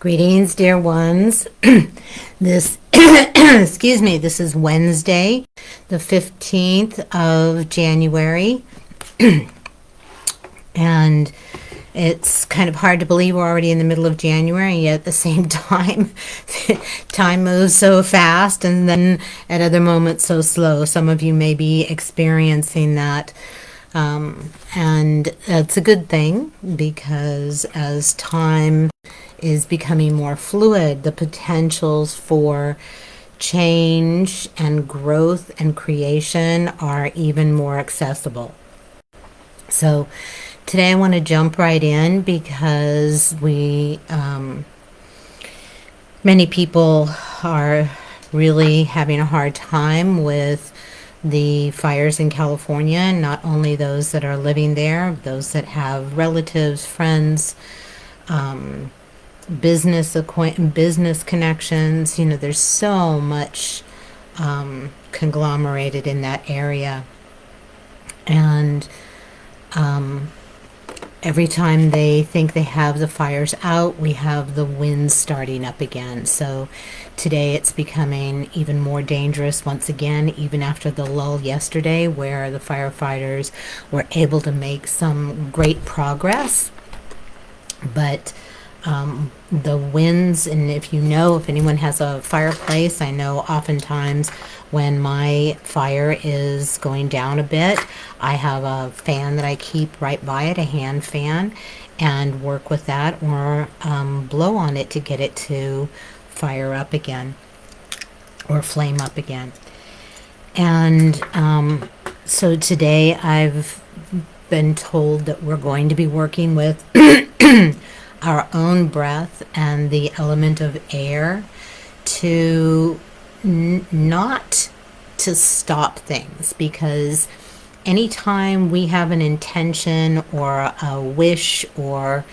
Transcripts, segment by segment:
Greetings, dear ones. This, excuse me, this is Wednesday, the 15th of January. And it's kind of hard to believe we're already in the middle of January, and yet at the same time, time moves so fast, and then at other moments so slow. Some of you may be experiencing that. And that's a good thing, because as time is becoming more fluid, the potentials for change and growth and creation are even more accessible. So today I want to jump right in, because many people are really having a hard time with the fires in California, and not only those that are living there, those that have relatives, friends, business connections. You know, there's so much conglomerated in that area, and every time they think they have the fires out, we have the winds starting up again. So today it's becoming even more dangerous once again, even after the lull yesterday, where the firefighters were able to make some great progress. But the winds, and if anyone has a fireplace, I know oftentimes when my fire is going down a bit, I have a fan that I keep right by it, a hand fan, and work with that, or blow on it to get it to fire up again or flame up again. And so today I've been told that we're going to be working with our own breath and the element of air to not to stop things, because anytime we have an intention or a wish or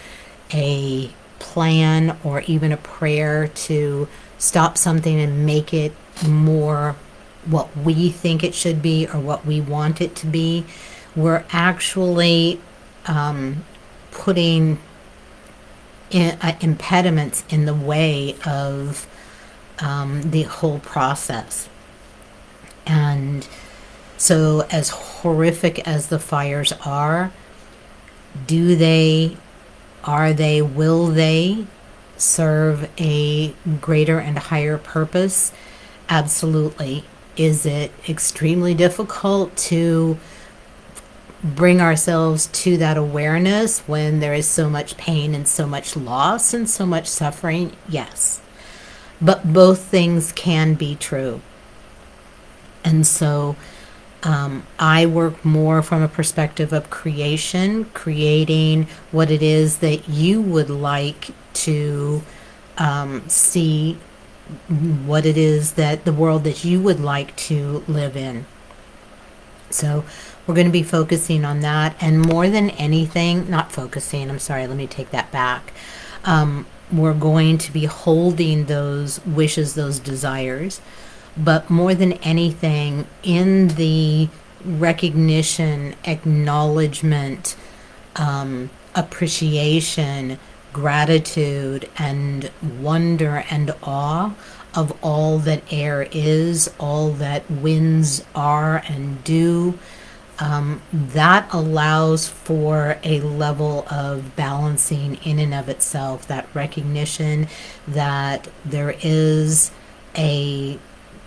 a plan or even a prayer to stop something and make it more what we think it should be or what we want it to be, we're actually putting impediments in the way of the whole process. And so, as horrific as the fires are, will they serve a greater and higher purpose? Absolutely. Is it extremely difficult to bring ourselves to that awareness when there is so much pain and so much loss and so much suffering? Yes. But both things can be true. And so I work more from a perspective of creation, creating what it is that you would like to see, what it is that the world that you would like to live in. So we're going to be focusing on that, and more than anything, not focusing, I'm sorry, let me take that back. We're going to be holding those wishes, those desires, but more than anything, in the recognition, acknowledgement, appreciation, gratitude, and wonder and awe of all that air is, all that winds are and do, that allows for a level of balancing in and of itself, that recognition that there is a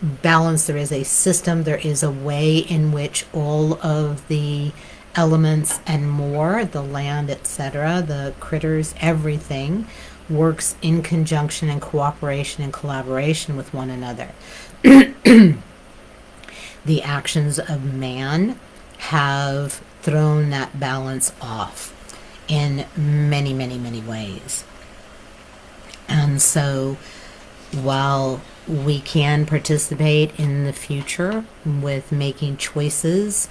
balance, there is a system, there is a way in which all of the elements and more, the land, etc., the critters, everything works in conjunction and cooperation and collaboration with one another. The actions of man have thrown that balance off in many, many, many ways. And so while we can participate in the future with making choices,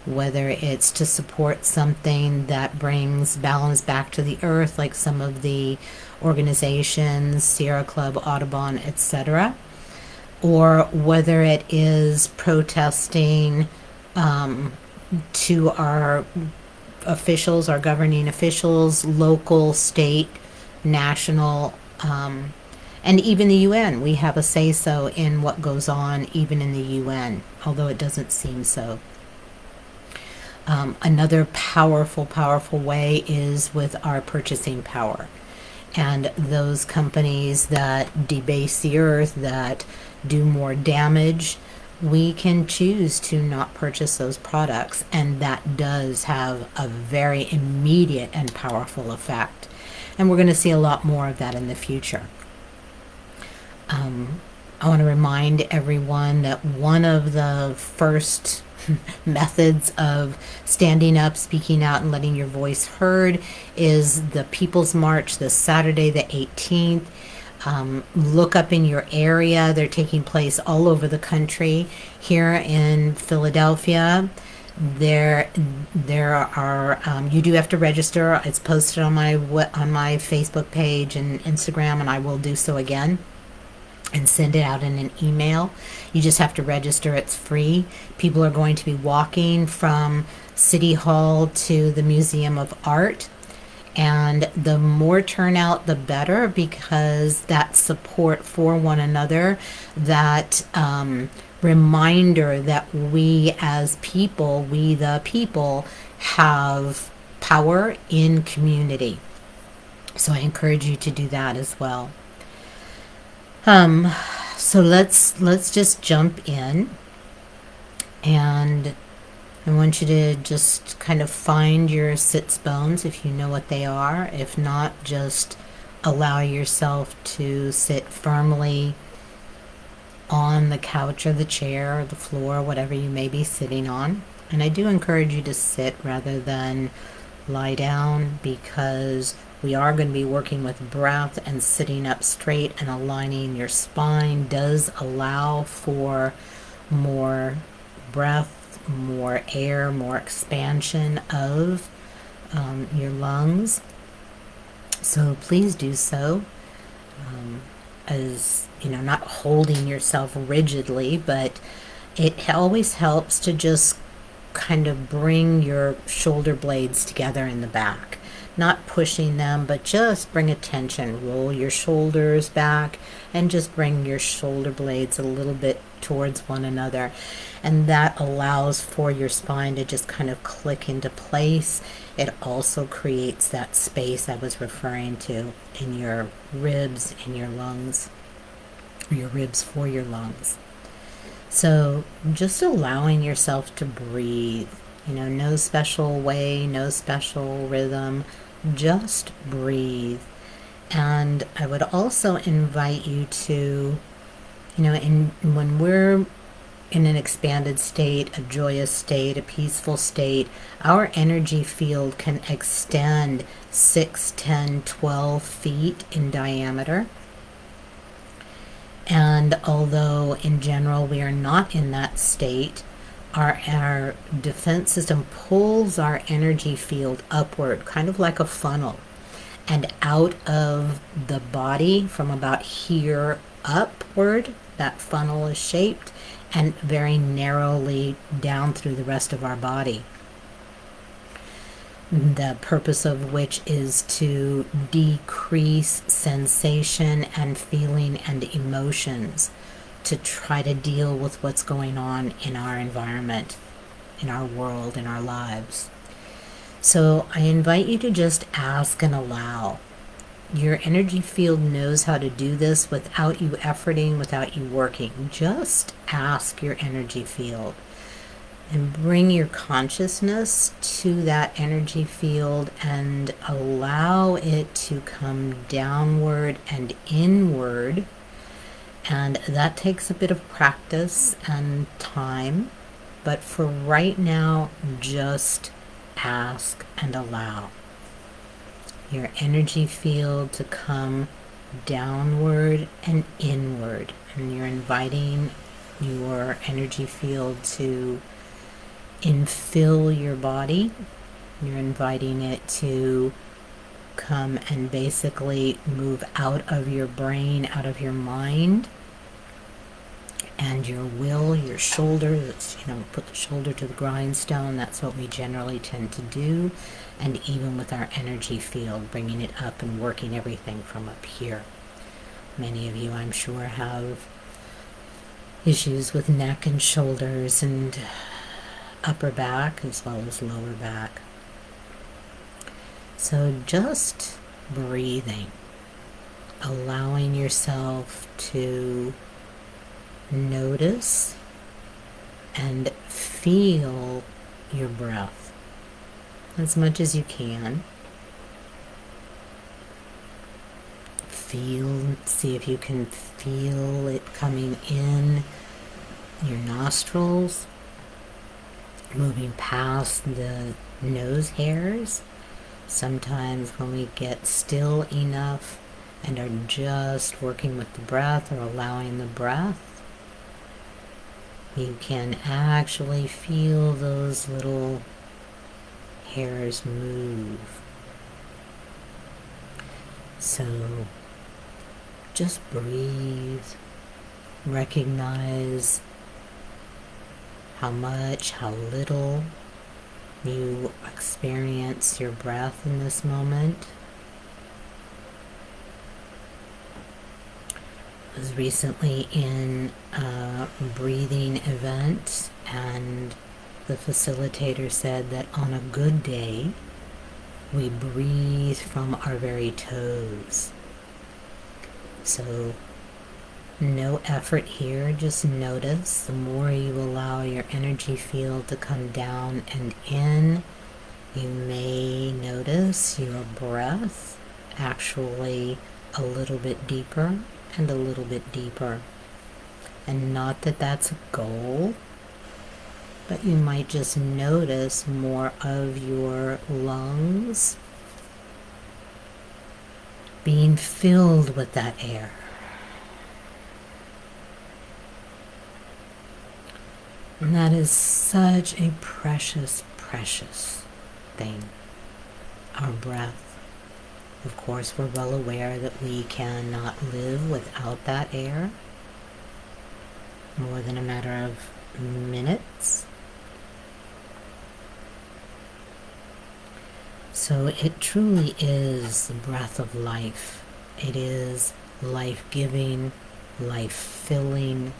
whether it's to support something that brings balance back to the earth, like some of the organizations, Sierra Club, Audubon, etc., or whether it is protesting to our officials, our governing officials, local, state, national, And even the UN, we have a say-so in what goes on even in the UN, although it doesn't seem so. Another powerful, powerful way is with our purchasing power. And those companies that debase the earth, that do more damage, we can choose to not purchase those products. And that does have a very immediate and powerful effect. And we're going to see a lot more of that in the future. I want to remind everyone that one of the first methods of standing up, speaking out, and letting your voice heard is the People's March this Saturday, the 18th. Look up in your area. They're taking place all over the country. Here in Philadelphia, there are you do have to register. It's posted on my Facebook page and Instagram, and I will do so again and send it out in an email. You just have to register. It's free. People are going to be walking from City Hall to the Museum of Art. And the more turnout, the better, because that support for one another, that reminder that we as people, we the people, have power in community. So I encourage you to do that as well. So let's just jump in, and I want you to just kind of find your sits bones if you know what they are. If not, just allow yourself to sit firmly on the couch or the chair or the floor, whatever you may be sitting on. And I do encourage you to sit rather than lie down, because we are going to be working with breath, and sitting up straight and aligning your spine does allow for more breath, more air, more expansion of your lungs. So please do so, as you know, not holding yourself rigidly, but it always helps to just kind of bring your shoulder blades together in the back. Not pushing them, but just bring attention. Roll your shoulders back and just bring your shoulder blades a little bit towards one another. And that allows for your spine to just kind of click into place. It also creates that space I was referring to in your ribs, in your lungs, or your ribs for your lungs. So just allowing yourself to breathe. You know, no special way, no special rhythm, just breathe. And I would also invite you to, you know, when we're in an expanded state, a joyous state, a peaceful state, our energy field can extend 6, 10, 12 feet in diameter. And although in general we are not in that state, our defense system pulls our energy field upward, kind of like a funnel, and out of the body from about here upward. That funnel is shaped, and very narrowly down through the rest of our body. The purpose of which is to decrease sensation and feeling and emotions, to try to deal with what's going on in our environment, in our world, in our lives. So I invite you to just ask and allow. Your energy field knows how to do this without you efforting, without you working. Just ask your energy field and bring your consciousness to that energy field and allow it to come downward and inward. And that takes a bit of practice and time, but for right now, just ask and allow your energy field to come downward and inward. And you're inviting your energy field to infill your body. You're inviting it to come and basically move out of your brain, out of your mind, and your will, your shoulders. Put the shoulder to the grindstone. That's what we generally tend to do. And even with our energy field, bringing it up and working everything from up here. Many of you, I'm sure, have issues with neck and shoulders and upper back as well as lower back. So just breathing, allowing yourself to notice and feel your breath as much as you can. See if you can feel it coming in your nostrils, moving past the nose hairs. Sometimes when we get still enough and are just working with the breath or allowing the breath, you can actually feel those little hairs move. So just breathe, recognize how much, how little you experience your breath in this moment. I was recently in a breathing event, and the facilitator said that on a good day, we breathe from our very toes. So no effort here, just notice. The more you allow your energy field to come down and in, you may notice your breath actually a little bit deeper and a little bit deeper. And not that that's a goal, but you might just notice more of your lungs being filled with that air. And that is such a precious, precious thing. Our breath. Of course, we're well aware that we cannot live without that air. More than a matter of minutes. So it truly is the breath of life. It is life-giving, life-filling,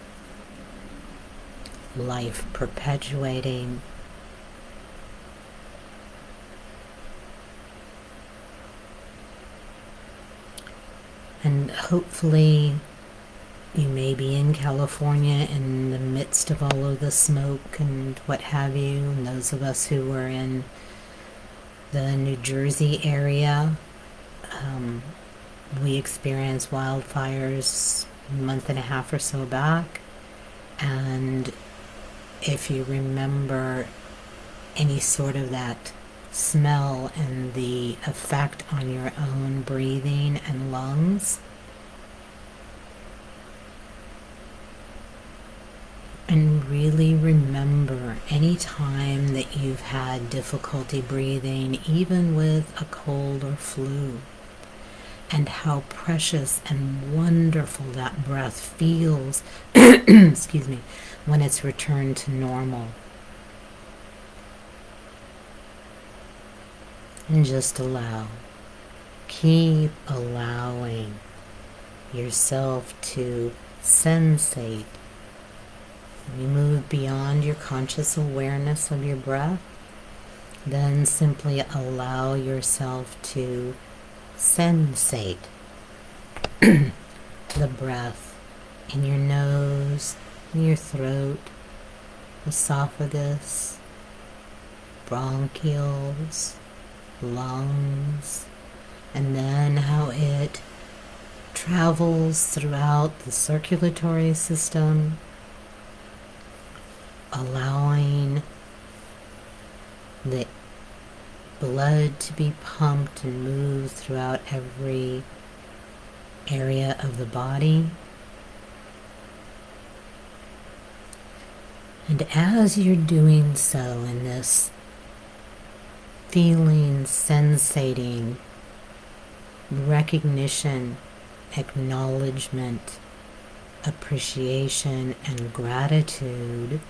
life-perpetuating. And hopefully you may be in California in the midst of all of the smoke and what have you. And those of us who were in the New Jersey area, we experienced wildfires a month and a half or so back. And if you remember any sort of that smell and the effect on your own breathing and lungs, and really remember any time that you've had difficulty breathing, even with a cold or flu, and how precious and wonderful that breath feels excuse me, when it's returned to normal. And just allow. Keep allowing yourself to sensate. You move beyond your conscious awareness of your breath, then simply allow yourself to sensate the breath in your nose, in your throat, esophagus, bronchioles, lungs, and then how it travels throughout the circulatory system, allowing the blood to be pumped and move throughout every area of the body. And as you're doing so in this feeling, sensating, recognition, acknowledgement, appreciation, and gratitude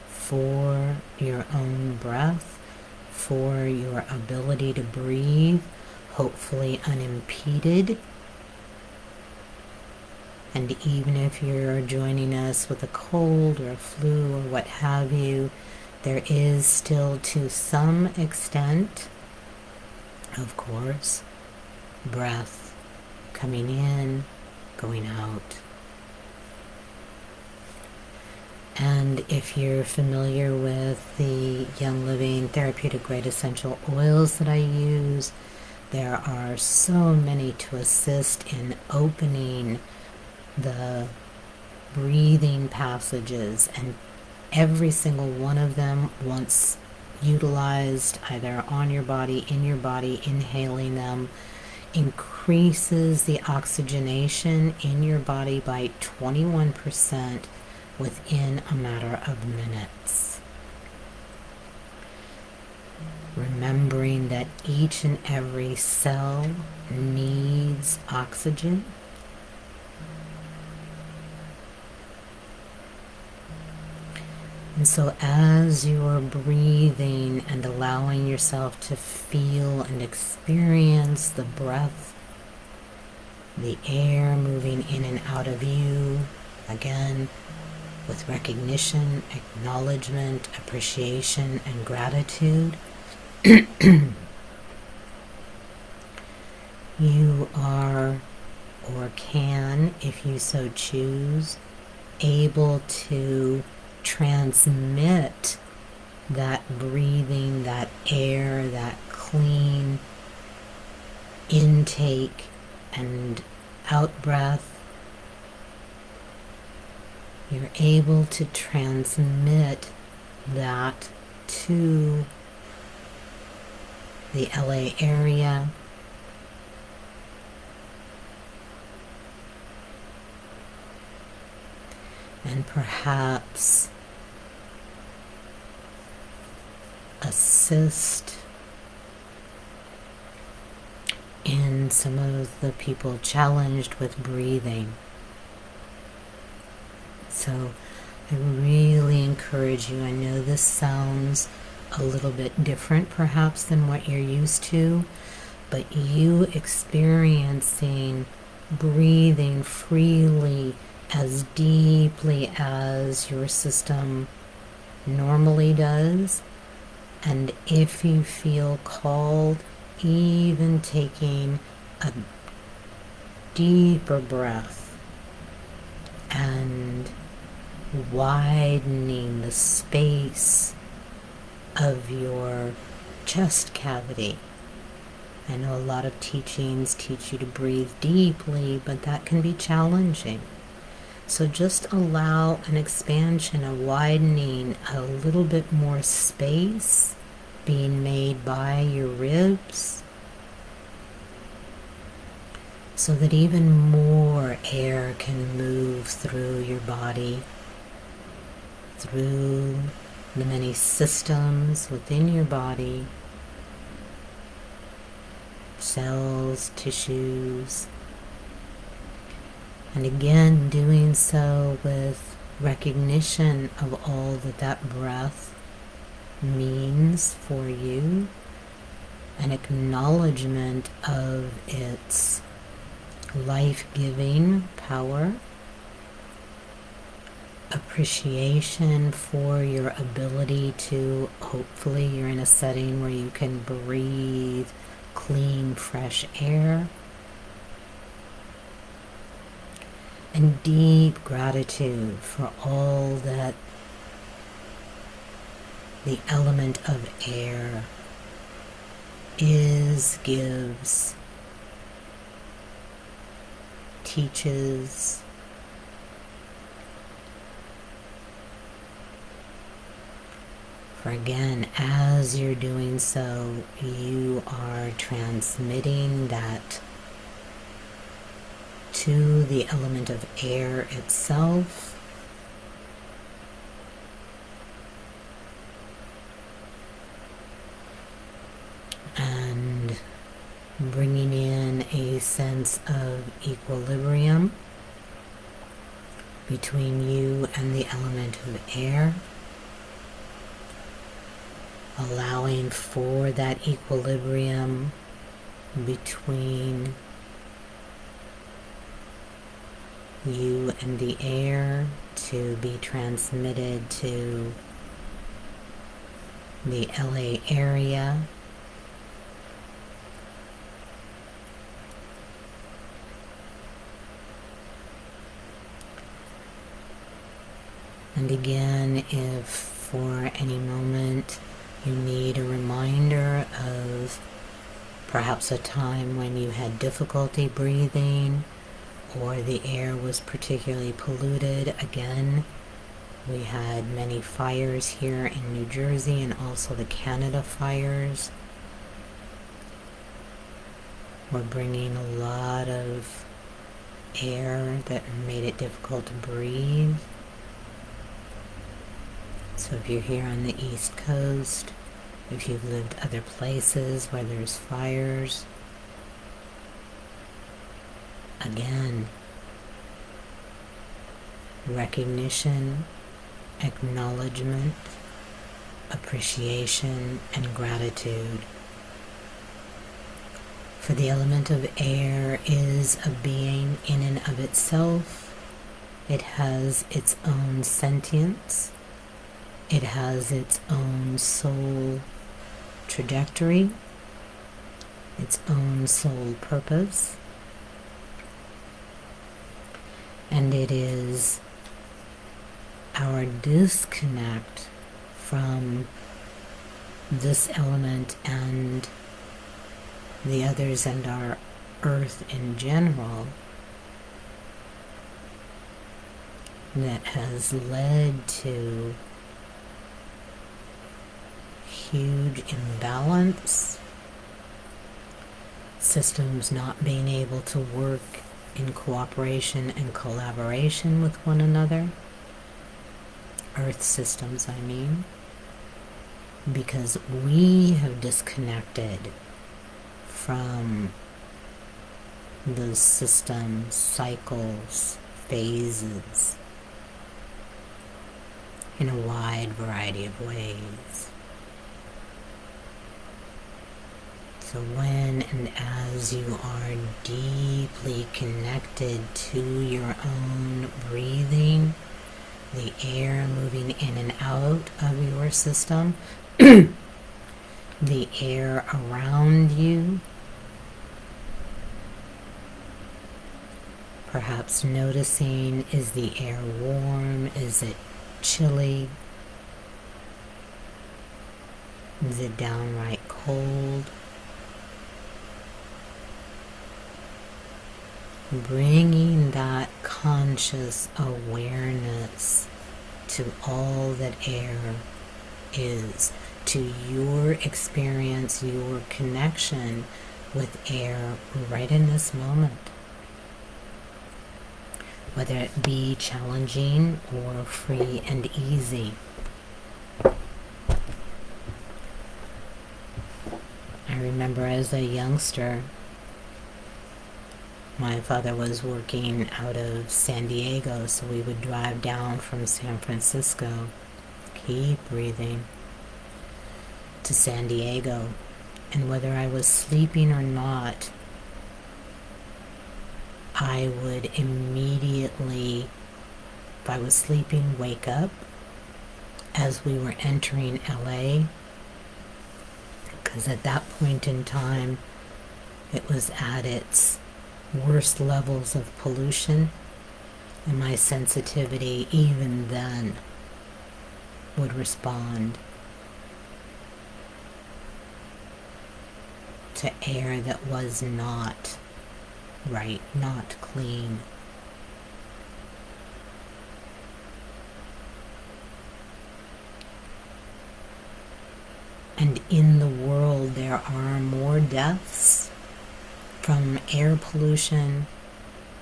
for your own breath, for your ability to breathe, hopefully unimpeded, And even if you're joining us with a cold or a flu or what have you, there is still, to some extent, of course, breath coming in, going out. And if you're familiar with the Young Living therapeutic grade essential oils that I use, there are so many to assist in opening the breathing passages, and every single one of them, once utilized either on your body, in your body, inhaling them, increases the oxygenation in your body by 21% within a matter of minutes. Remembering that each and every cell needs oxygen. And so as you're breathing and allowing yourself to feel and experience the breath, the air moving in and out of you, again, with recognition, acknowledgement, appreciation, and gratitude, you are, or can, if you so choose, able to transmit that breathing, that air, that clean intake and out breath. You're able to transmit that to the LA area, and perhaps assist in some of the people challenged with breathing. So I really encourage you. I know this sounds a little bit different perhaps than what you're used to, but you experiencing breathing freely as deeply as your system normally does, and if you feel called, even taking a deeper breath and widening the space of your chest cavity. I know a lot of teachings teach you to breathe deeply, but that can be challenging. So just allow an expansion, a widening, a little bit more space being made by your ribs, so that even more air can move through your body, through the many systems within your body, cells, tissues, and again doing so with recognition of all that that breath means for you, an acknowledgement of its life-giving power, appreciation for your ability to, hopefully you're in a setting where you can breathe clean, fresh air, and deep gratitude for all that the element of air is, gives, teaches, for again, as you're doing so, you are transmitting that to the element of air itself, and bringing in a sense of equilibrium between you and the element of air, allowing for that equilibrium between you and the air to be transmitted to the LA area. And again, if for any moment you need a reminder of perhaps a time when you had difficulty breathing or the air was particularly polluted, again, we had many fires here in New Jersey and also the Canada fires. We're bringing a lot of air that made it difficult to breathe. So if you're here on the East Coast, if you've lived other places where there's fires, again, recognition, acknowledgement, appreciation, and gratitude. For the element of air is a being in and of itself. It has its own sentience. It has its own soul trajectory, its own soul purpose, and it is our disconnect from this element and the others and our earth in general that has led to huge imbalance, systems not being able to work in cooperation and collaboration with one another, earth systems I mean, because we have disconnected from those systems, cycles, phases in a wide variety of ways. So when and as you are deeply connected to your own breathing, the air moving in and out of your system, the air around you, perhaps noticing, is the air warm? Is it chilly? Is it downright cold? Bringing that conscious awareness to all that air is, to your experience, your connection with air right in this moment. Whether it be challenging or free and easy. I remember as a youngster, my father was working out of San Diego, so we would drive down from San Francisco, keep breathing, to San Diego. And whether I was sleeping or not, I would immediately, if I was sleeping, wake up as we were entering LA, because at that point in time, it was at its worst levels of pollution, and my sensitivity even then would respond to air that was not right, not clean. And in the world there are more deaths from air pollution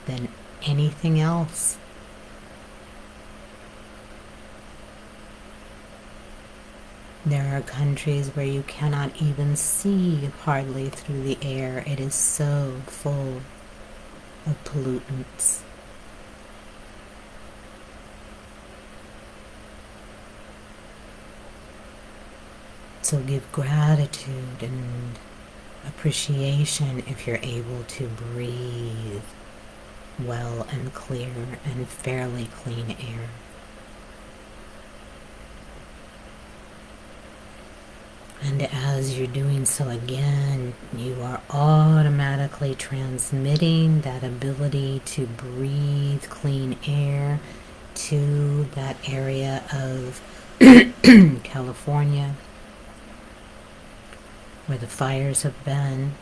than anything else. There are countries where you cannot even see hardly through the air. It is so full of pollutants. So give gratitude and appreciation if you're able to breathe well and clear and fairly clean air. And as you're doing so again, you are automatically transmitting that ability to breathe clean air to that area of California where the fires have been.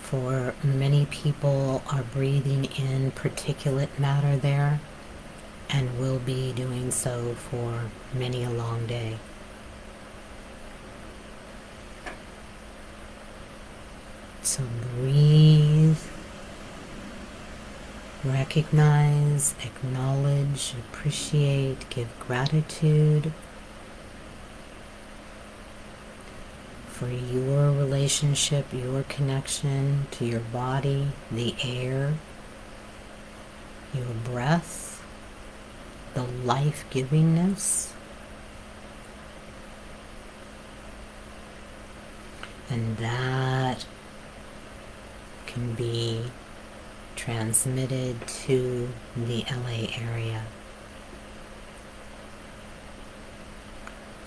For many people are breathing in particulate matter there and will be doing so for many a long day. So breathe, recognize, acknowledge, appreciate, give gratitude for your relationship, your connection to your body, the air, your breath, the life-givingness. And that can be transmitted to the LA area.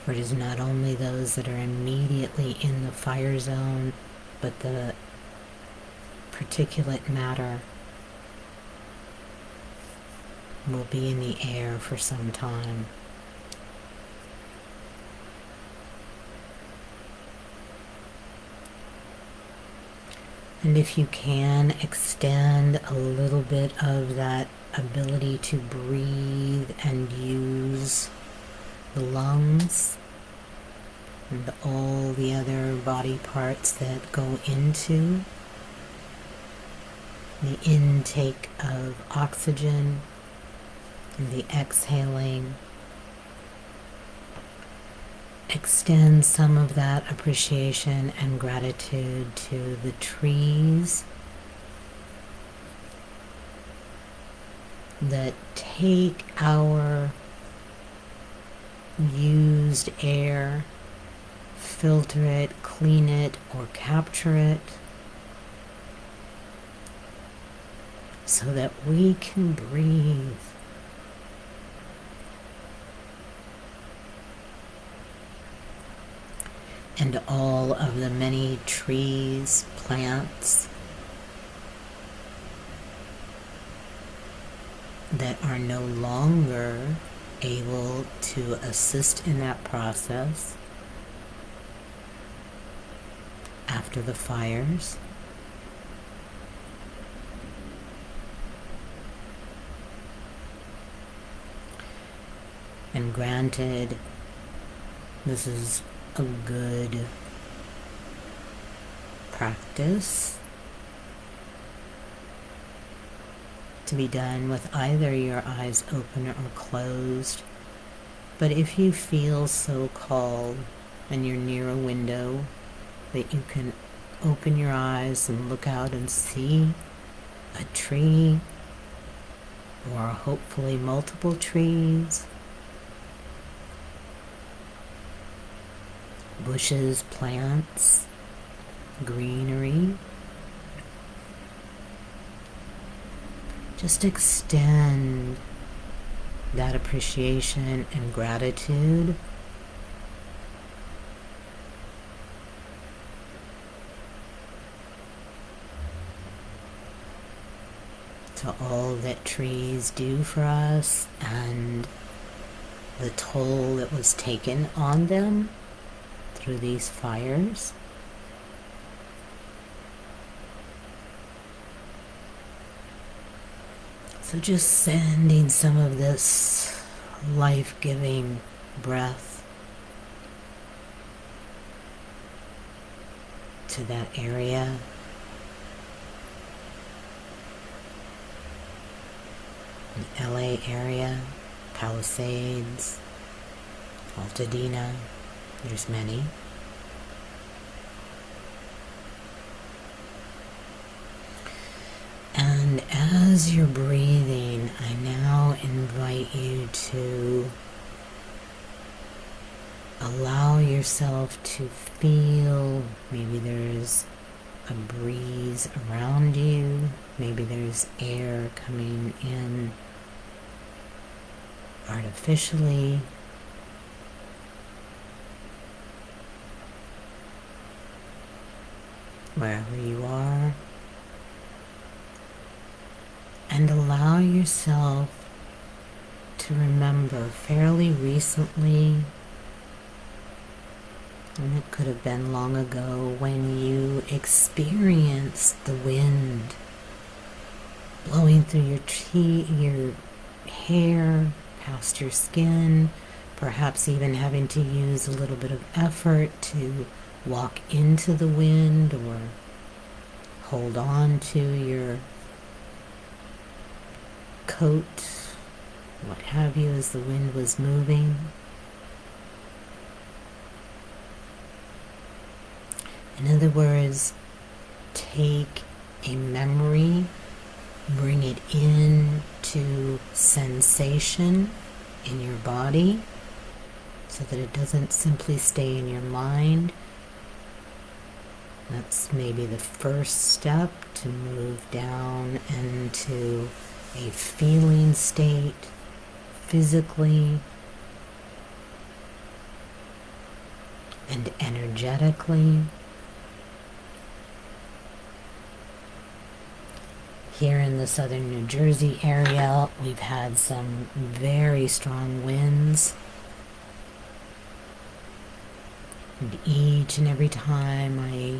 For it is not only those that are immediately in the fire zone, but the particulate matter will be in the air for some time. And if you can, extend a little bit of that ability to breathe and use the lungs and all the other body parts that go into the intake of oxygen and the exhaling. Extend some of that appreciation and gratitude to the trees that take our used air, filter it, clean it, or capture it so that we can breathe. And all of the many trees, plants that are no longer able to assist in that process after the fires. And granted, this is a good practice to be done with either your eyes open or closed. But if you feel so called and you're near a window that you can open your eyes and look out and see a tree or hopefully multiple trees, bushes, plants, greenery. Just extend that appreciation and gratitude to all that trees do for us and the toll that was taken on them through these fires. So just sending some of this life-giving breath to that area. The LA area, Palisades, Altadena, there's many. And as you're breathing, I now invite you to allow yourself to feel maybe there's a breeze around you, Maybe there's air coming in artificially. Wherever you are. And allow yourself to remember fairly recently, and it could have been long ago, when you experienced the wind blowing through your hair, past your skin, perhaps even having to use a little bit of effort to walk into the wind or hold on to your coat, what have you, as the wind was moving. In other words, take a memory, bring it in to sensation in your body so that it doesn't simply stay in your mind. That's maybe the first step to move down into a feeling state physically and energetically. Here in the southern New Jersey area, we've had some very strong winds. And each and every time I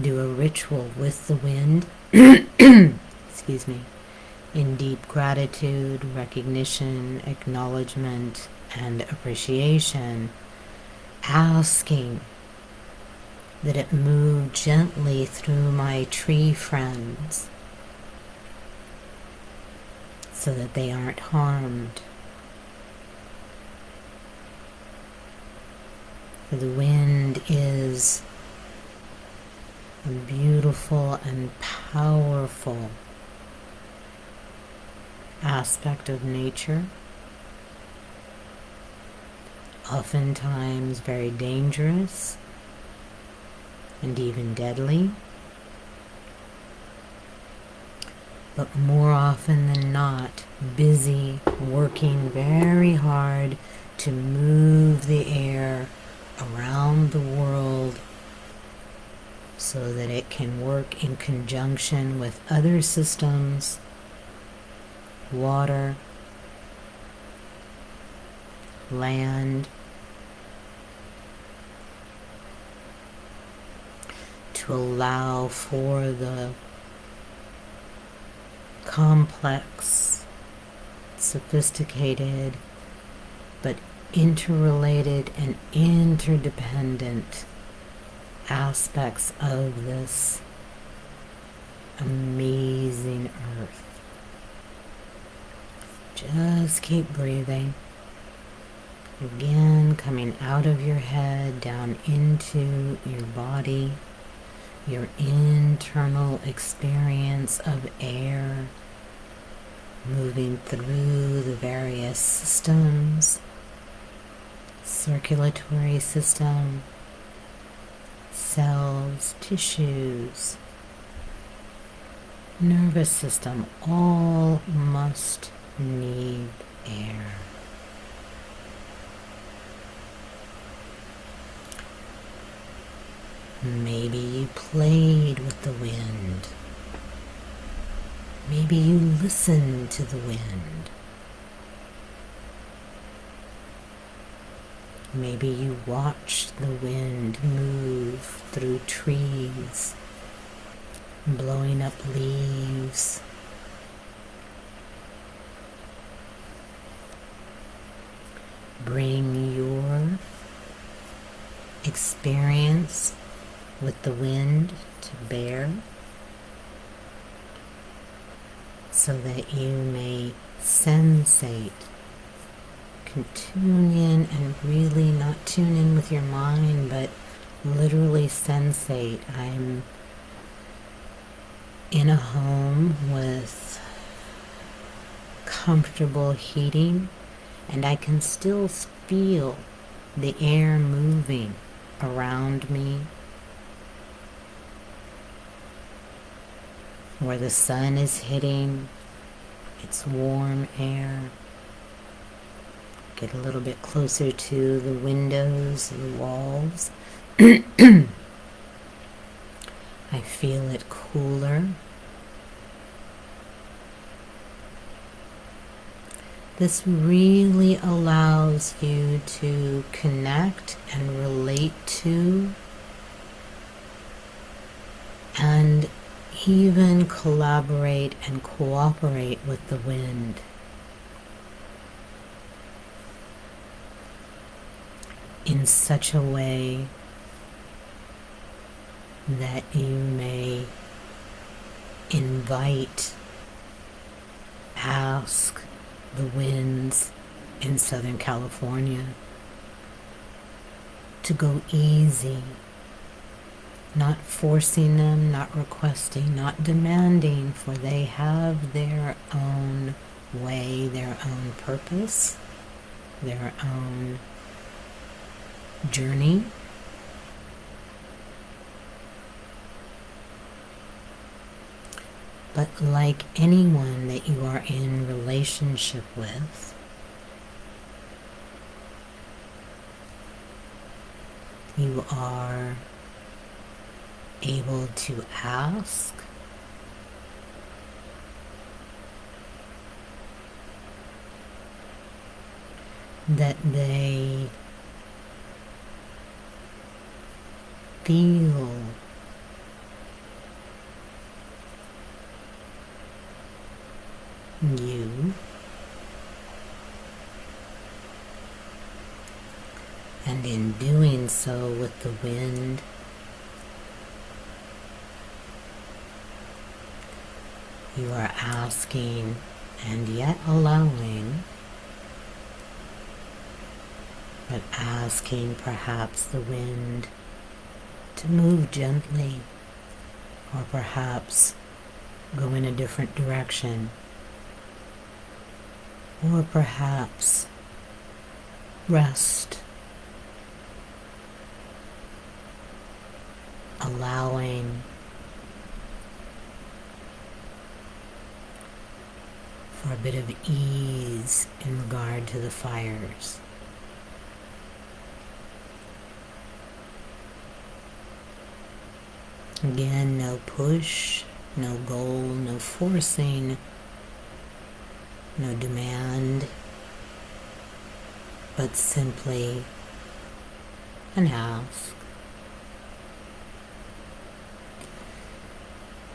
do a ritual with the wind, excuse me, in deep gratitude, recognition, acknowledgement, and appreciation, asking that it move gently through my tree friends so that they aren't harmed. For the wind is a beautiful and powerful aspect of nature, oftentimes very dangerous and even deadly, but more often than not busy working very hard to move the air around the world so that it can work in conjunction with other systems, water, land, to allow for the complex, sophisticated, but interrelated and interdependent aspects of this amazing earth. Just keep breathing. Again, coming out of your head, down into your body, your internal experience of air moving through the various systems, circulatory system, cells, tissues, nervous system, all must need air. Maybe you played with the wind. Maybe you listened to the wind. Maybe you watched the wind move through trees, blowing up leaves. Bring your experience with the wind to bear so that you may sensate, can tune in and really not tune in with your mind, but literally sensate. I'm in a home with comfortable heating, and I can still feel the air moving around me. where the sun is hitting its warm air. Get a little bit closer to the windows and the walls. I feel it cooler. This really allows you to connect and relate to and even collaborate and cooperate with the wind. In such a way that you may invite, ask the winds in Southern California to go easy, not forcing them, not requesting, not demanding, for they have their own way, their own purpose, their own journey. But like anyone that you are in relationship with, you are able to ask that they feel you, and in doing so with the wind, you are asking and yet allowing, but asking perhaps the wind to move gently, or perhaps go in a different direction, or perhaps rest, allowing for a bit of ease in regard to the fires. Again, no push, no goal, no forcing, no demand, but simply an ask.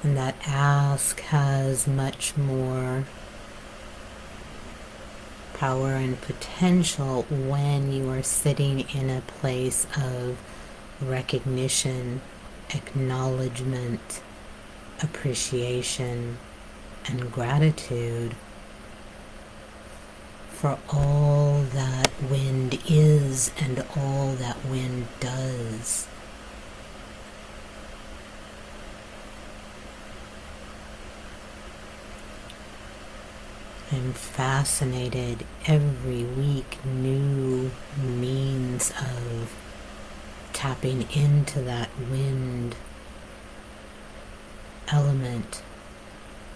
And that ask has much more power and potential when you are sitting in a place of recognition, acknowledgement, appreciation, and gratitude for all that wind is and all that wind does. I'm fascinated every week, new means of tapping into that wind element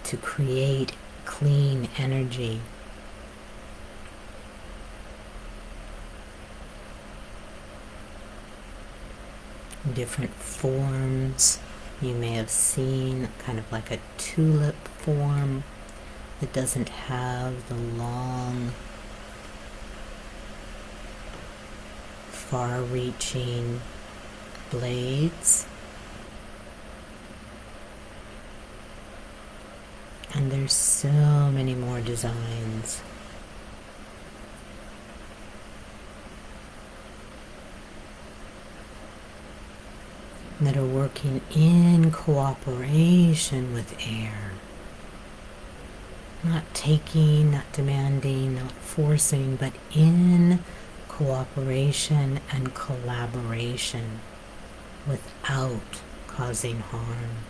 to create clean energy. Different forms you may have seen, kind of like a tulip form that doesn't have the long, far-reaching blades. And there's so many more designs. That are working in cooperation with air. Not taking, not demanding, not forcing, but in cooperation and collaboration without causing harm.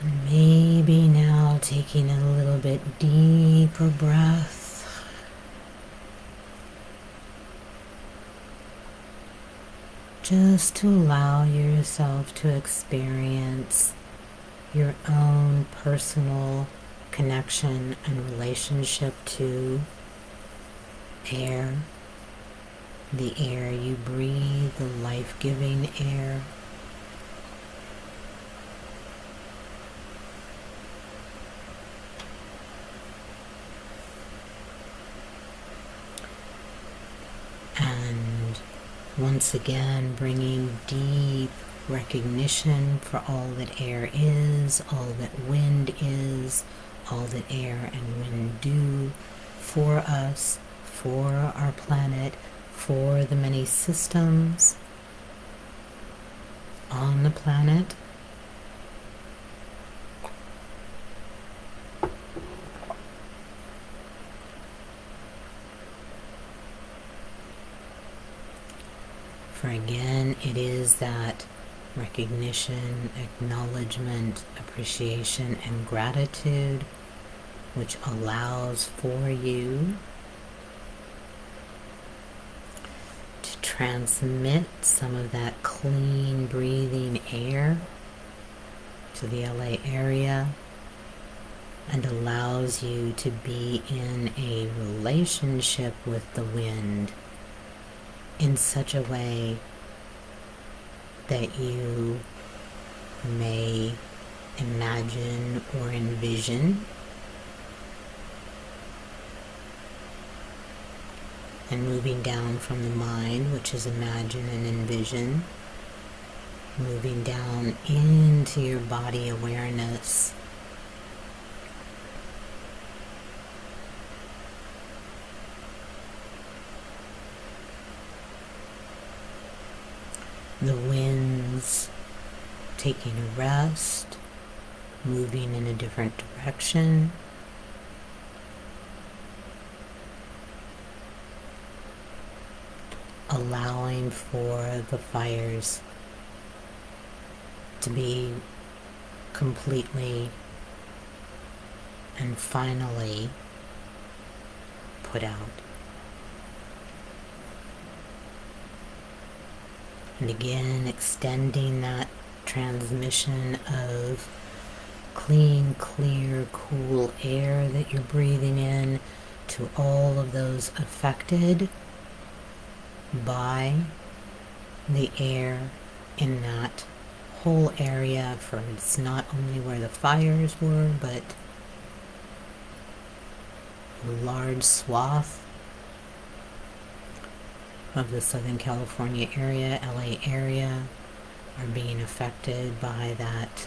And maybe now taking a little bit deeper breath. Just to allow yourself to experience your own personal connection and relationship to air, the air you breathe, the life-giving air. And once again, bringing deep recognition for all that air is, all that wind is, all that air and wind do for us, for our planet, for the many systems on the planet. For again, it is that recognition, acknowledgement, appreciation, and gratitude which allows for you to transmit some of that clean breathing air to the LA area, and allows you to be in a relationship with the wind in such a way that you may imagine or envision and moving down from the mind, which is imagine and envision, moving down into your body awareness. The winds taking a rest, moving in a different direction. Allowing for the fires to be completely and finally put out. And again, extending that transmission of clean, clear, cool air that you're breathing in to all of those affected by the air in that whole area, for it's not only where the fires were, but a large swath of the Southern California area, LA area, are being affected by that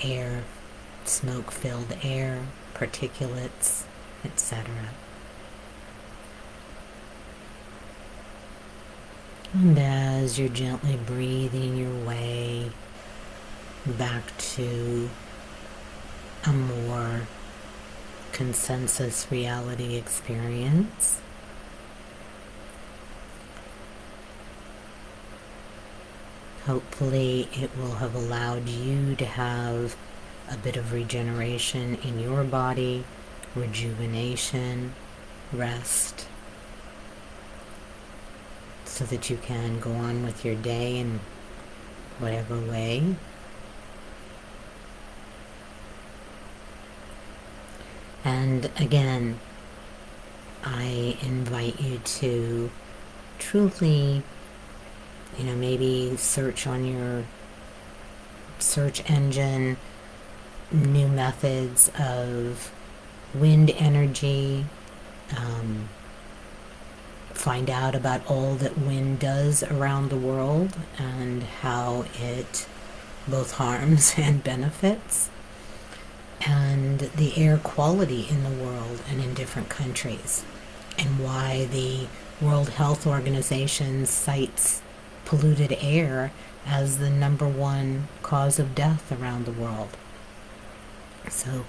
air, smoke-filled air, particulates, etc. And as you're gently breathing your way back to a more consensus reality experience, hopefully it will have allowed you to have a bit of regeneration in your body, rejuvenation, rest, so that you can go on with your day in whatever way. And again, I invite you to truly, maybe search on your search engine new methods of wind energy, find out about all that wind does around the world and how it both harms and benefits, and the air quality in the world and in different countries, and why the World Health Organization cites polluted air as the #1 cause of death around the world. So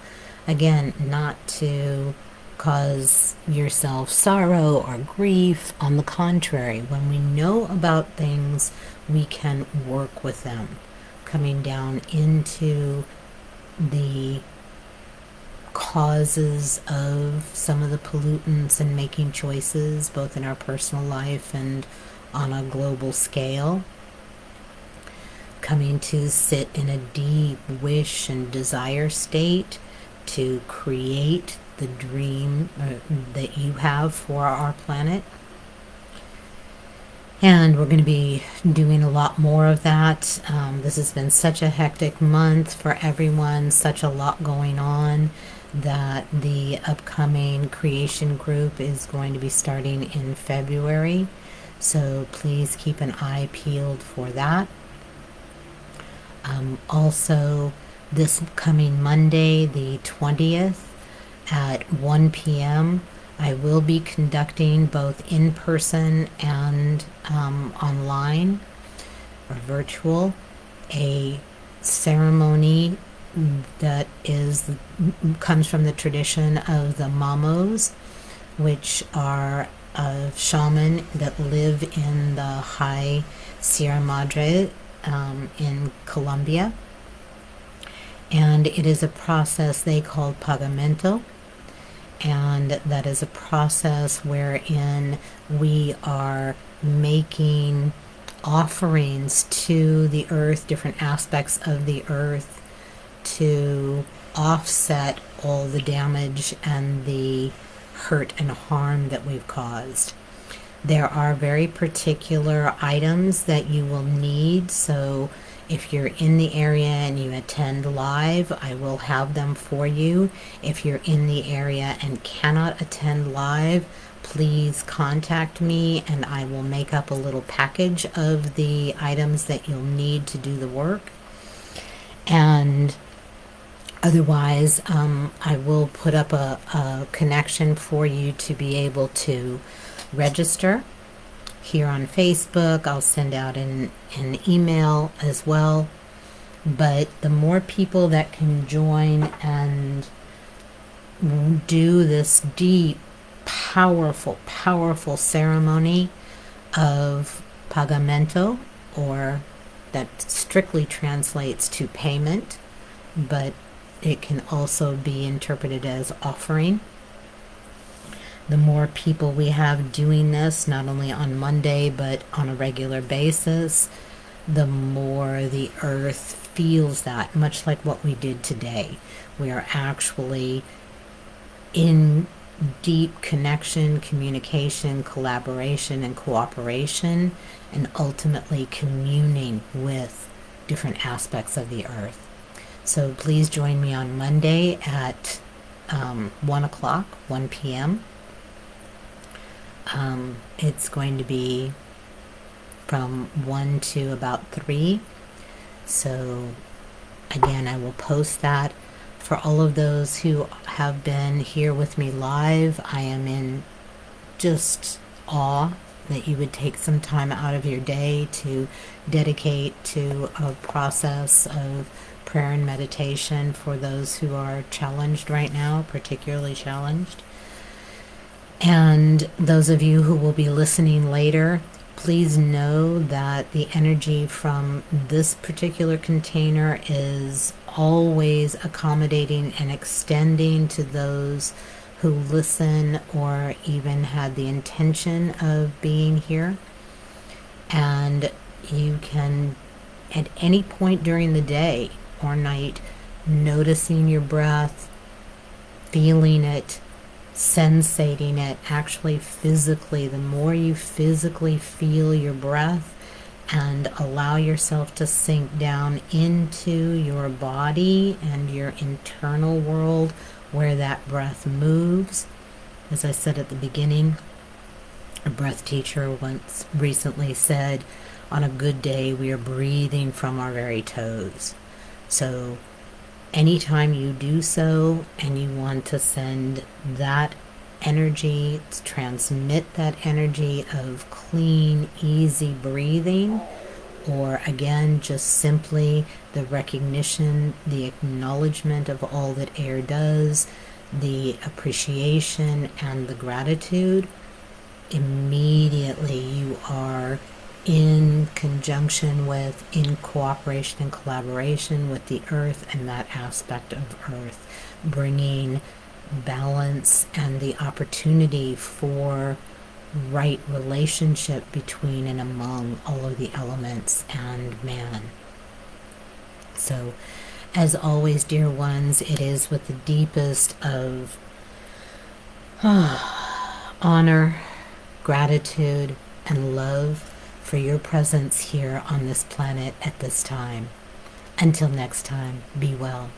again, not to cause yourself sorrow or grief. On the contrary, when we know about things, we can work with them, coming down into the causes of some of the pollutants and making choices both in our personal life and on a global scale. Coming to sit in a deep wish and desire state to create the dream that you have for our planet. And we're going to be doing a lot more of that. This has been such a hectic month for everyone, such a lot going on, that the upcoming creation group is going to be starting in February. So please keep an eye peeled for that. Also, this coming Monday, the 20th, at 1 p.m., I will be conducting both in person and online or virtual a ceremony that comes from the tradition of the Mamos, which are a shaman that live in the high Sierra Madre in Colombia. And it is a process they call pagamento. And that is a process wherein we are making offerings to the earth, different aspects of the earth, to offset all the damage and the hurt and harm that we've caused. There are very particular items that you will need, so if you're in the area and you attend live, I will have them for you. If you're in the area and cannot attend live, please contact me and I will make up a little package of the items that you'll need to do the work. And otherwise, I will put up a connection for you to be able to register here on Facebook. I'll send out an email as well. But the more people that can join and do this deep, powerful, powerful ceremony of pagamento, or that strictly translates to payment, but it can also be interpreted as offering. The more people we have doing this, not only on Monday, but on a regular basis, the more the earth feels that, much like what we did today. We are actually in deep connection, communication, collaboration, and cooperation, and ultimately communing with different aspects of the earth. So please join me on Monday at 1 o'clock, 1 p.m. It's going to be from 1 to about 3. So again, I will post that. For all of those who have been here with me live, I am in just awe that you would take some time out of your day to dedicate to a process of prayer and meditation for those who are challenged right now, particularly challenged. And those of you who will be listening later, please know that the energy from this particular container is always accommodating and extending to those who listen or even had the intention of being here. And you can, at any point during the day or night, noticing your breath, feeling it, sensating it, actually physically. The more you physically feel your breath and allow yourself to sink down into your body and your internal world where that breath moves. As I said at the beginning, a breath teacher once recently said, on a good day, we are breathing from our very toes. So anytime you do so and you want to send that energy, transmit that energy of clean, easy breathing, or again, just simply the recognition, the acknowledgement of all that air does, the appreciation and the gratitude, immediately you are in conjunction with, in cooperation and collaboration with the earth and that aspect of earth, bringing balance and the opportunity for right relationship between and among all of the elements and man. So, as always, dear ones, it is with the deepest of honor, gratitude, and love for your presence here on this planet at this time. Until next time, be well.